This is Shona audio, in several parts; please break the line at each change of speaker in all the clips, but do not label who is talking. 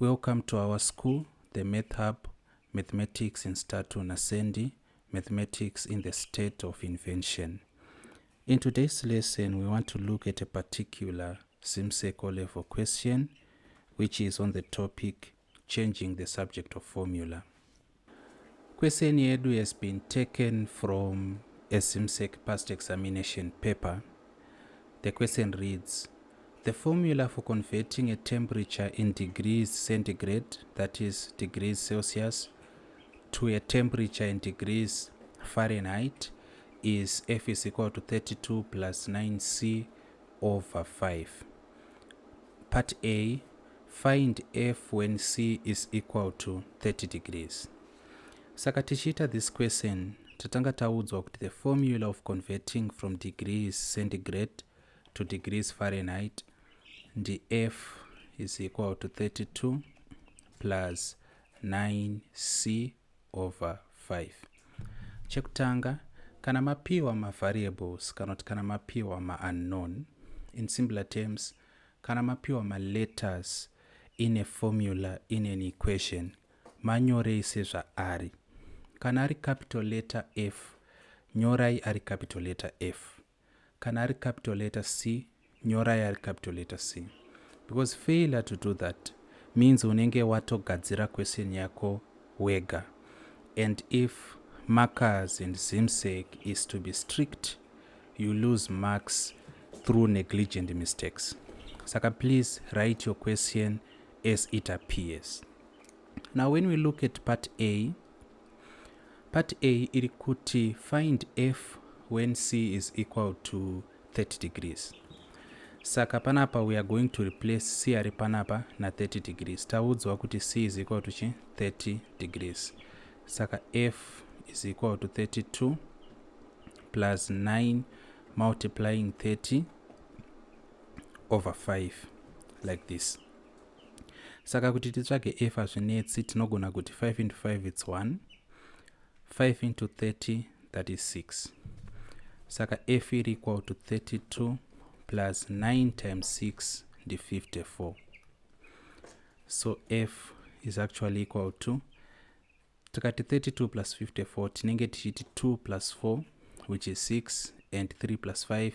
Welcome to our school, the Math Hub, Mathematics in Statu Nasendi, Mathematics in the State of Invention. In today's lesson, we want to look at a particular ZIMSEC O-level question, which is on the topic, changing the subject of formula. Question yedu has been taken from a ZIMSEC past examination paper. The question reads, the formula for converting a temperature in degrees centigrade, that is degrees Celsius, to a temperature in degrees Fahrenheit is F is equal to 32 plus 9C over 5. Part A, find F when C is equal to 30 degrees. Saka tichita this question, tatanga taudzwa kuti the formula of converting from degrees centigrade to degrees Fahrenheit the F is equal to 32 plus 9C over 5. Chekutanga, kana mapiwa ma variables, kana mapiwa ma unknown. In simpler terms, kana mapiwa ma letters in a formula, in an equation, manyore isezva ari. Kana ari capital letter F, nyorai ari capital letter F. Kana ari capital letter C, nyorai ari capital letter C. Because failure to do that means unenge watogadzira question yako wega. And if markers in ZIMSEC is to be strict, you lose marks through negligent mistakes. Saka, please write your question as it appears. Now when we look at part A irikuti find F when C is equal to 30 degrees. Saka panapa we are going to replace C ari panapa na 30 degrees. Taudzwa kuti C is equal to 30 degrees. Saka F is equal to 32 plus 9 multiplying 30 over 5, like this. Saka kuti titsvage F azvinetsi tinogona kuti 5 into 5 it's 1, 5 into 30 that is 6. Saka F is equal to 32 plus 9 times 6 the 54. So F is actually equal to 32 plus 54 tinenge tichiti 2 plus 4 which is 6 and 3 plus 5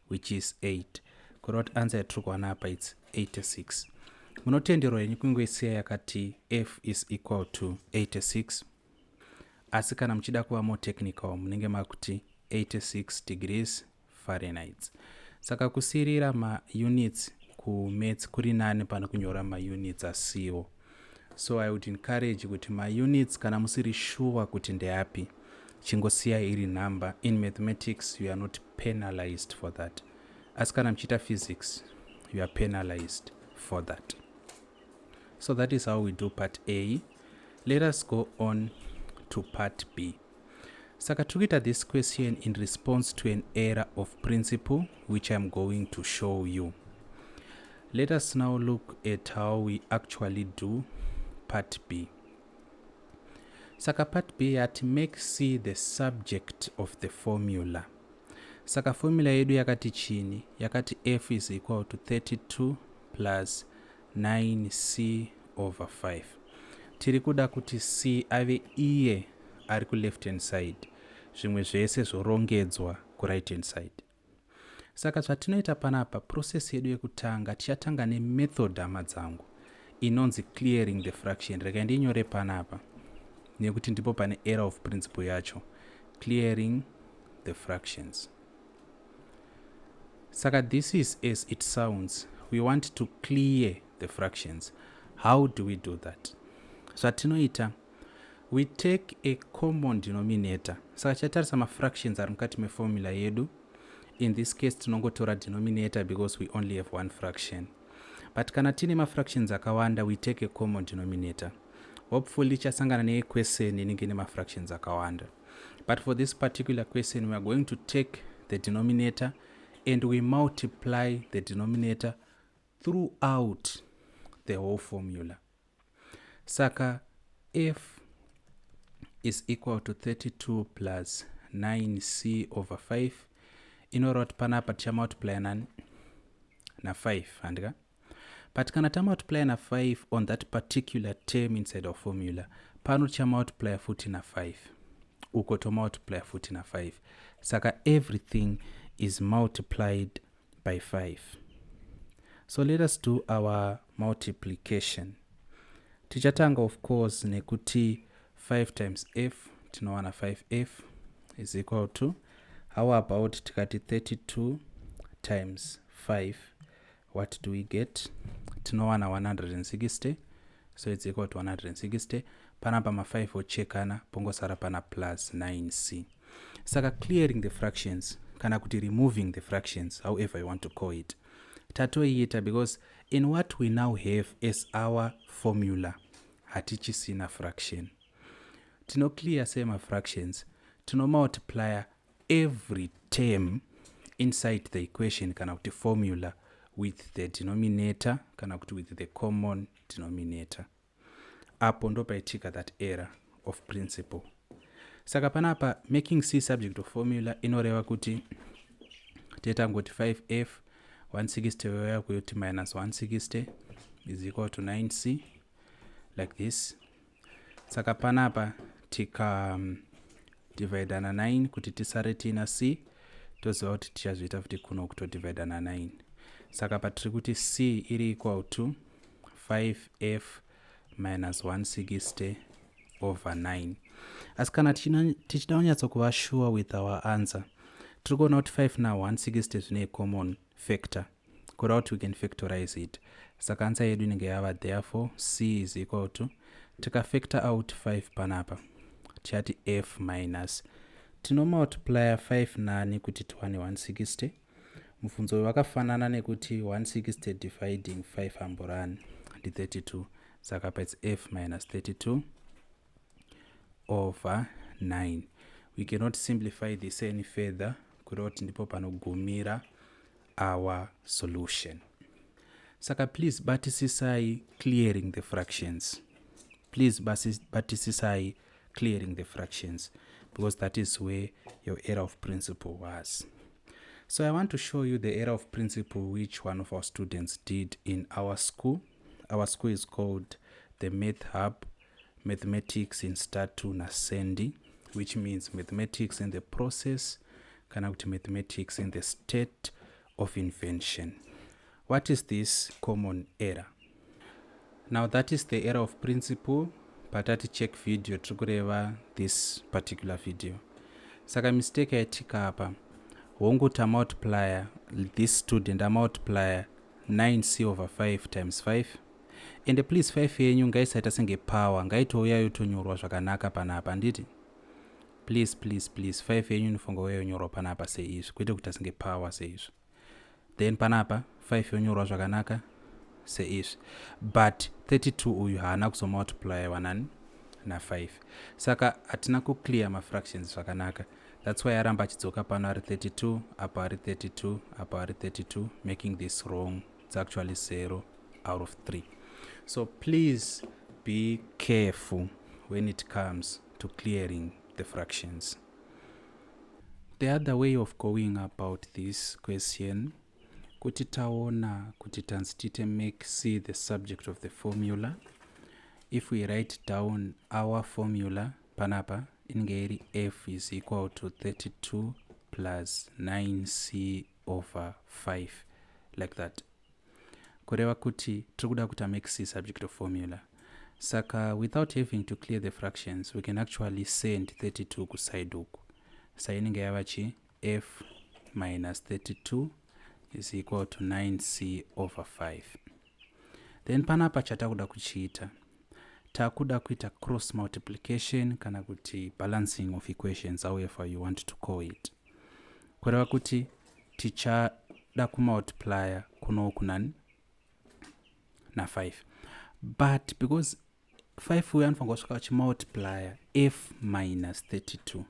which is 8. Correct answer yatirikuwana apa it's 86. Munotenderwa yenyu kungoisiya yakati F is equal to 86. Asi kana muchida kuva more technical munenge makuti 86 degrees Fahrenheit. Saka kusirira ma units ku maths kuri nane pano kunyora ma units asiwo. So I would encourage kuti ma units kana musiri sure kuti ndeapi chingosiya iri number. In mathematics you are not penalized for that. As kana mchita physics you are penalized for that. So that is how we do part A. Let us go on to part B. Saka tukita this question in response to an error of principle which I'm going to show you. Let us now look at how we actually do part B. Saka part B at make C the subject of the formula. Saka formula yedu yakati chini, yakati F is equal to 32 plus 9C over 5. Tirikuda kuti C ave iye ari ku left hand side, zvimwe zvese zvorongedzwa ku right hand side. Saka zvatinoita panapa process yedu yekutanga tichatanga ne method amadzangu inonzi clearing the fraction. Reka ndinyore panapa nekuti ndipo pane error of principle yacho, clearing the fractions. Saka this is as it sounds. We want to clear the fractions. How do we do that? Zvatinoita, we take a common denominator. Saka chatarisa ma fractions ari mukati me formula yedu. In this case tinongotora denominator because we only have one fraction. But kana tine ma fractions akawanda, we take a common denominator. Hopefully chasangana ne question inenge ne ma fractions akawanda. But for this particular question we are going to take the denominator and we multiply the denominator throughout the whole formula. Saka F is equal to 32 plus 9C over 5. Inorot panapa ticha multiply na 5 handika. but kana tamultiply na 5 on that particular term inside our formula, pano chamultiply futi na 5, uko tomultiply futi na 5, saka everything is multiplied by 5. So let us do our multiplication. Tichatanga of course nekuti 5 times f, tinowana 5f is equal to, how about tikati 32 times 5, what do we get? Tinowana 160, so it's equal to 160. Panapa ma 5 ochekana, pongosara pana plus 9c. Saka clearing the fractions, kana kuti removing the fractions, however you want to call it. Tatoiita because in what we now have as our formula, hatichisina fraction. Tino clear same fractions, tino multiply every term inside the equation, kana kuti formula, with the denominator, kana kuti with the common denominator. Apo ndo paitika that error of principle. Saka panapa making c subject to formula inoreva kuti teta ngoti 5f 160 weya kuyoti minus 160 is equal to 9c like this. Saka panapa tika divide na 9 kuti tisare tina c, toziva kuti tichazviita futi kuno kuto divide na 9. Saka patiri kuti c iri equal to 5f minus 160 over 9. As kana tichida kunyatsa kuva sure with our answer, tiri kuona kuti 5 na 160 zvine common factor, kuda kuti we can factorize it. Saka answer yedu inenge yava therefore c is equal to, tika factor out 5 panapa tichati f minus, tino multiply 5 nani kuti tiwane 160. Mubvunzo wakafanana nekuti 160 dividing 5 hamburani ndi 32, saka pa it's f minus 32 over 9. We cannot simplify this any further, kuda kuti ndipo panogumira our solution. Saka please batisisai clearing the fractions. Please batisisai clearing the fractions, because that is where your error of principle was. So I want to show you the error of principle which one of our students did in our school. Our school is called the Math Hub, Mathematics in Statu na Sendi, which means mathematics in the process, kana kuti mathematics in the state of invention. What is this common error? Now that is the error of principle, patati check video tikureva this particular video. Saka mistake yaitika apa, wonguta multiplier, this student a multiplier 9c over 5 times 5, and please 5 yenyu ngaisaita senge power, ngaitouya yotonyorwa zvakanaka panapa nditi. Please 5 yenyu inofanga uya yonyorwa panapa seizvi, kwete kuti senge power seizvi. Then panapa 5 yonyorwa zvakanaka seizvi, but 32 uyu haana kuzo multiply wanani na 5. Saka hatina ku clear ma fractions zvakanaka. That's why aramba achidzoka pano ari 32, apa ari 32, apa ari 32, making this wrong. It's actually 0 out of 3. So please be careful when it comes to clearing the fractions. The other way of going about this question, kuti taona kuti tanzitite make c the subject of the formula. If we write down our formula panapa, ingeri f is equal to 32 plus 9c over 5, like that. Kureva kuti trikuda kuta make c subject of formula. Saka without having to clear the fractions, we can actually send 32 kuside uku. Sa inenge yavachi f minus 32 is equal to 9c over 5. Then panapa chatakuda kuchiita, takuda kuita cross multiplication kana kuti balancing of equations, however you want to call it. Kureva kuti tichada kumultiplier kuno kunani na 5, but because 5 uyu anofanga kusvika uchimultiplier f minus 32,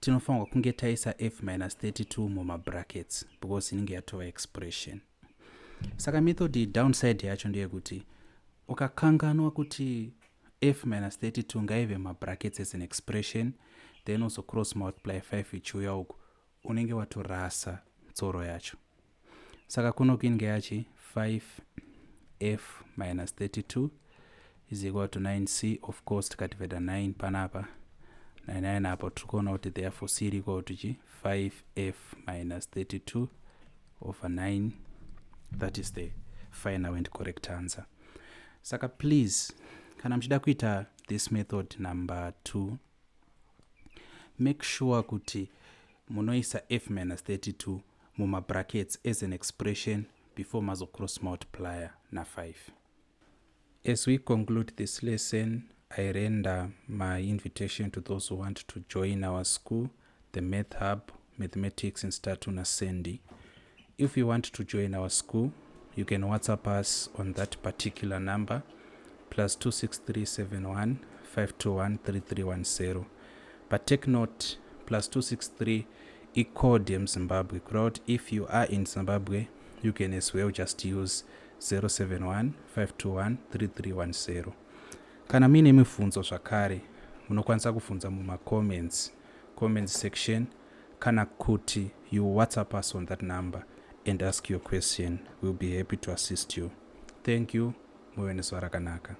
tinofanga kunge taisa f minus 32 muma brackets, because inenge yatova expression. Saka method downside yacho ndeyekuti ukakanganwa kuti f minus 32 ngaive ma brackets as an expression, then also cross multiply 5 ichiuya uku, unenge watorasa tsoro yacho. Saka kuno kinge yachi 5 5f minus 32 is equal to 9c. Of course tikadivida 9 panapa 9 apo tikuona kuti therefore c is equal to 5f minus 32 over 9. That is the final and correct answer. Saka please, kana mchida kuita this method number 2, make sure kuti munoisa f minus 32 muma brackets as an expression before mazo cross multiplier na 5. As we conclude this lesson, I render my invitation to those who want to join our school, the Math Hub, Mathematics Institute na Sandy. If you want to join our school, you can WhatsApp us on that particular number, +26371 521 3310. But take note, +263 code Zimbabwe crowd. If you are in Zimbabwe, you can as well just use 071 521 3310. Kana mine mifunzo zvakare, munokwanisa kufunza muma comments section, kana kuti you WhatsApp us on that number and ask your question. We'll be happy to assist you. Thank you. Muwe neswara kanaka.